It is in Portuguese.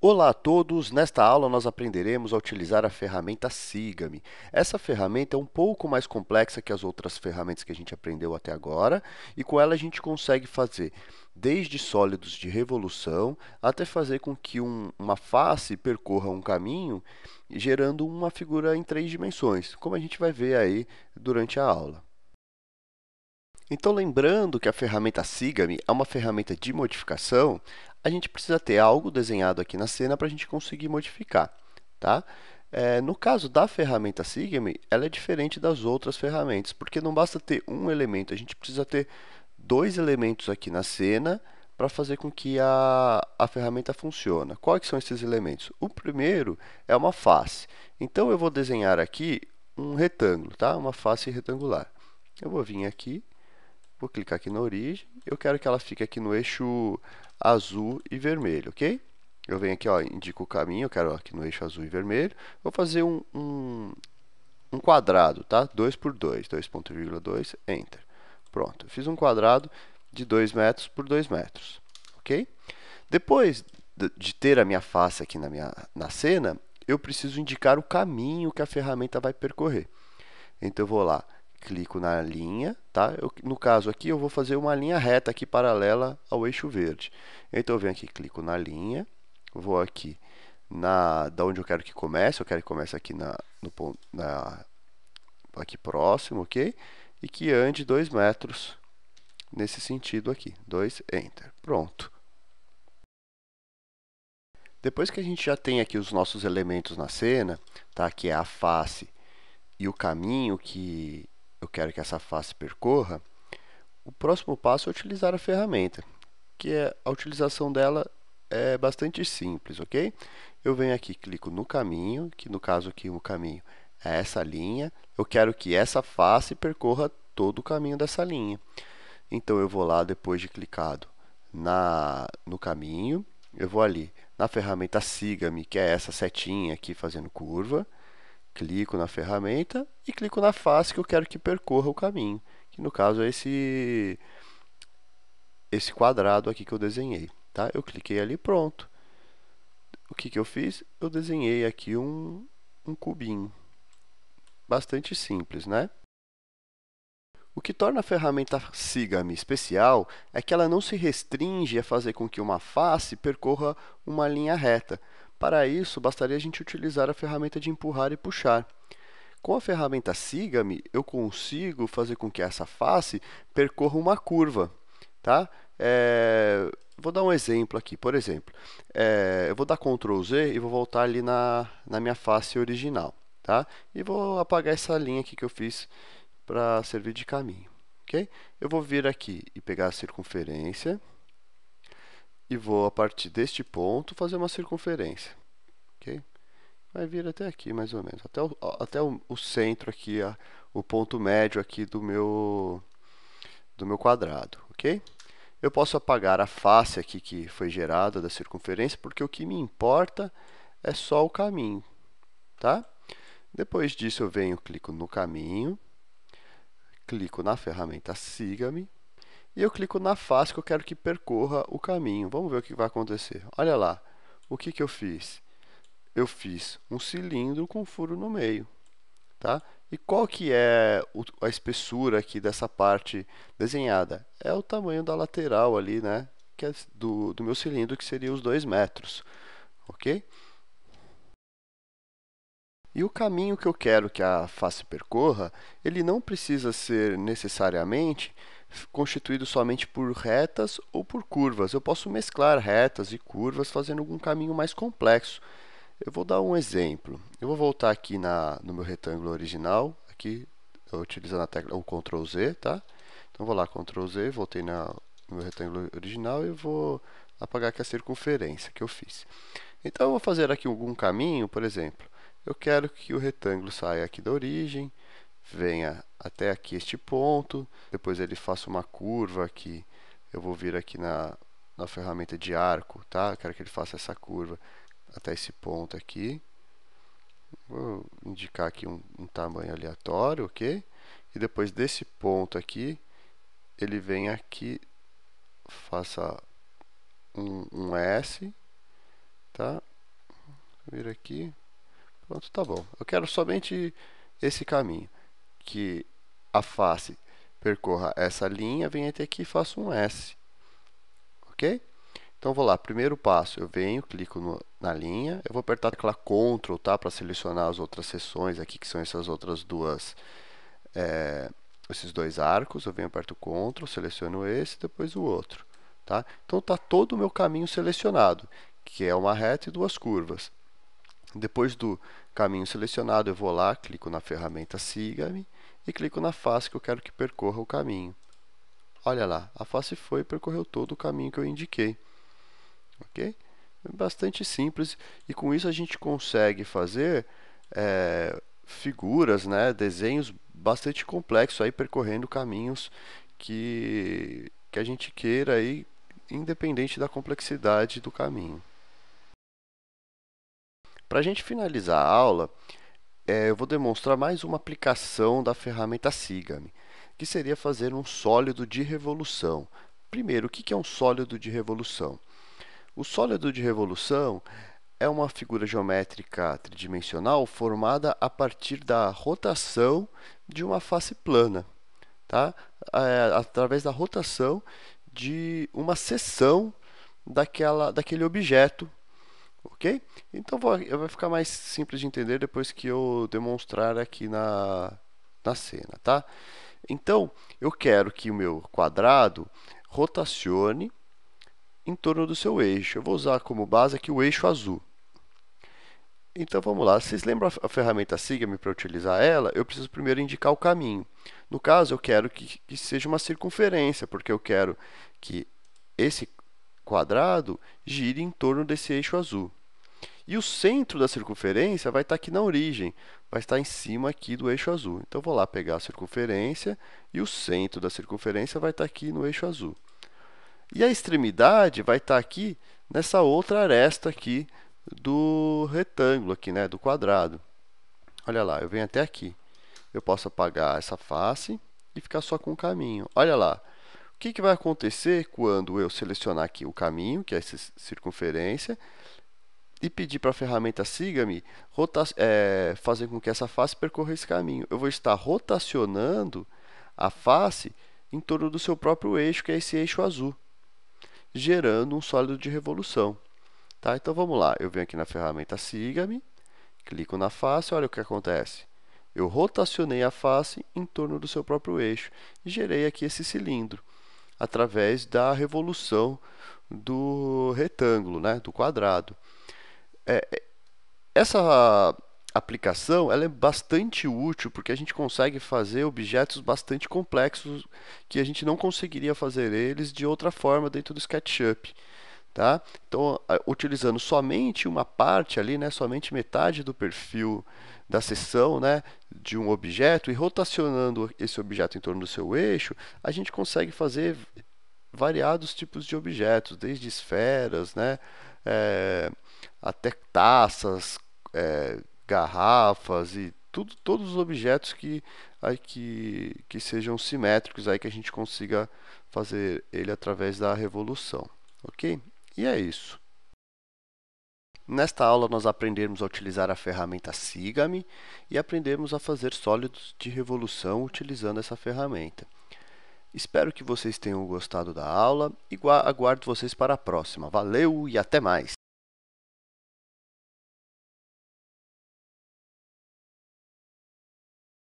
Olá a todos! Nesta aula nós aprenderemos a utilizar a ferramenta Siga-me. Essa ferramenta é um pouco mais complexa que as outras ferramentas que a gente aprendeu até agora e com ela a gente consegue fazer desde sólidos de revolução até fazer com que uma face percorra um caminho gerando uma figura em 3 dimensões, como a gente vai ver aí durante a aula. Então, lembrando que a ferramenta Siga-me é uma ferramenta de modificação, a gente precisa ter algo desenhado aqui na cena para a gente conseguir modificar, tá? No caso da ferramenta Siga-me, ela é diferente das outras ferramentas, porque não basta ter um elemento, a gente precisa ter dois elementos aqui na cena para fazer com que a ferramenta funcione. Quais são esses elementos? O primeiro é uma face. Então, eu vou desenhar aqui um retângulo, tá? Uma face retangular. Eu vou vir aqui. Vou clicar aqui na origem. Eu quero que ela fique aqui no eixo azul e vermelho, ok? Eu venho aqui, ó, indico o caminho, eu quero aqui no eixo azul e vermelho. Vou fazer um quadrado, tá? 2 por 2, 2,2, Enter. Pronto, eu fiz um quadrado de 2 metros por 2 metros, ok? Depois de ter a minha face aqui na cena, eu preciso indicar o caminho que a ferramenta vai percorrer. Então, eu vou lá, clico na linha, tá? No caso aqui, eu vou fazer uma linha reta aqui paralela ao eixo verde. Então, eu venho aqui, clico na linha, vou aqui da onde eu quero que comece, eu quero que comece aqui no ponto, aqui próximo, ok? E que ande 2 metros nesse sentido aqui. 2, Enter. Pronto. Depois que a gente já tem aqui os nossos elementos na cena, tá? Que é a face e o caminho que eu quero que essa face percorra, o próximo passo é utilizar a ferramenta, que a utilização dela é bastante simples, ok? Eu venho aqui, clico no caminho, que no caso aqui o caminho é essa linha. Eu quero que essa face percorra todo o caminho dessa linha. Então, eu vou lá, depois de clicado no caminho, eu vou ali na ferramenta Siga-me, que é essa setinha aqui fazendo curva. Clico na ferramenta e clico na face que eu quero que percorra o caminho, que no caso é esse quadrado aqui que eu desenhei, tá? Eu cliquei ali, pronto. O que eu fiz? Eu desenhei aqui um cubinho. Bastante simples, né? O que torna a ferramenta Siga-me especial é que ela não se restringe a fazer com que uma face percorra uma linha reta. Para isso, bastaria a gente utilizar a ferramenta de empurrar e puxar. Com a ferramenta Siga-me, eu consigo fazer com que essa face percorra uma curva, tá? Vou dar um exemplo aqui, por exemplo, eu vou dar Ctrl Z e vou voltar ali na minha face original, tá? E vou apagar essa linha aqui que eu fiz para servir de caminho, ok? Eu vou vir aqui e pegar a circunferência e vou, a partir deste ponto, fazer uma circunferência, ok? Vai vir até aqui, mais ou menos, até o centro aqui, o ponto médio aqui do meu quadrado, ok? Eu posso apagar a face aqui que foi gerada da circunferência, porque o que me importa é só o caminho, tá? Depois disso, eu venho, clico no caminho, clico na ferramenta Siga-me, e eu clico na face que eu quero que percorra o caminho. Vamos ver o que vai acontecer. Olha lá, o que eu fiz? Eu fiz um cilindro com furo no meio, tá? E qual que é a espessura aqui dessa parte desenhada? É o tamanho da lateral ali, né? Que é do meu cilindro, que seria os 2 metros, ok? E o caminho que eu quero que a face percorra, ele não precisa ser necessariamente constituído somente por retas ou por curvas. Eu posso mesclar retas e curvas fazendo um caminho mais complexo. Eu vou dar um exemplo. Eu vou voltar aqui no meu retângulo original, aqui utilizando a tecla o Ctrl Z, tá? Então vou lá, Ctrl Z, voltei no meu retângulo original e vou apagar aqui a circunferência que eu fiz. Então eu vou fazer aqui algum caminho, por exemplo. Eu quero que o retângulo saia aqui da origem, venha até aqui este ponto, depois ele faça uma curva aqui. Eu vou vir aqui na ferramenta de arco, tá? Eu quero que ele faça essa curva até esse ponto aqui. Vou indicar aqui um tamanho aleatório, ok? E depois desse ponto aqui, ele vem aqui, faça um S, tá? Vir aqui. Pronto, tá bom. Eu quero somente esse caminho. Que a face percorra essa linha, venha até aqui e faça um S. Ok? Então, vou lá. Primeiro passo, eu venho, clico na linha. Eu vou apertar a tecla Ctrl, tá? Para selecionar as outras seções aqui, que são essas outras duas... esses dois arcos. Eu venho, aperto Ctrl, seleciono esse, depois o outro. Tá? Então, está todo o meu caminho selecionado, que é uma reta e duas curvas. Depois do caminho selecionado, eu vou lá, clico na ferramenta Siga-me e clico na face que eu quero que percorra o caminho. Olha lá, a face foi e percorreu todo o caminho que eu indiquei. Ok? É bastante simples e com isso a gente consegue fazer figuras, né, desenhos bastante complexos, aí percorrendo caminhos que a gente queira, aí, independente da complexidade do caminho. Para a gente finalizar a aula, eu vou demonstrar mais uma aplicação da ferramenta Siga-me, que seria fazer um sólido de revolução. Primeiro, o que é um sólido de revolução? O sólido de revolução é uma figura geométrica tridimensional formada a partir da rotação de uma face plana, tá? Através da rotação de uma seção daquele objeto. Ok? Então vai ficar mais simples de entender depois que eu demonstrar aqui na cena, tá? Então, eu quero que o meu quadrado rotacione em torno do seu eixo. Eu vou usar como base aqui o eixo azul. Então vamos lá, vocês lembram a ferramenta Siga-me? Para utilizar ela, eu preciso primeiro indicar o caminho. No caso, eu quero que seja uma circunferência, porque eu quero que esse quadrado gire em torno desse eixo azul. E o centro da circunferência vai estar aqui na origem, vai estar em cima aqui do eixo azul. Então, vou lá pegar a circunferência e o centro da circunferência vai estar aqui no eixo azul. E a extremidade vai estar aqui nessa outra aresta aqui do retângulo, aqui, né, do quadrado. Olha lá, eu venho até aqui. Eu posso apagar essa face e ficar só com o caminho. Olha lá. O que vai acontecer quando eu selecionar aqui o caminho, que é essa circunferência, e pedir para a ferramenta Siga-me fazer com que essa face percorra esse caminho? Eu vou estar rotacionando a face em torno do seu próprio eixo, que é esse eixo azul, gerando um sólido de revolução. Tá? Então, vamos lá. Eu venho aqui na ferramenta Siga-me, clico na face, olha o que acontece. Eu rotacionei a face em torno do seu próprio eixo e gerei aqui esse cilindro, através da revolução do retângulo, né, do quadrado. Essa aplicação ela é bastante útil porque a gente consegue fazer objetos bastante complexos que a gente não conseguiria fazer eles de outra forma dentro do SketchUp. Tá? Então, utilizando somente uma parte ali, né, somente metade do perfil da seção, né, de um objeto e rotacionando esse objeto em torno do seu eixo, a gente consegue fazer variados tipos de objetos, desde esferas, né, até taças, garrafas e todos os objetos que sejam simétricos, aí que a gente consiga fazer ele através da revolução. Ok? E é isso. Nesta aula, nós aprendemos a utilizar a ferramenta Siga-me e aprendemos a fazer sólidos de revolução utilizando essa ferramenta. Espero que vocês tenham gostado da aula e aguardo vocês para a próxima. Valeu e até mais!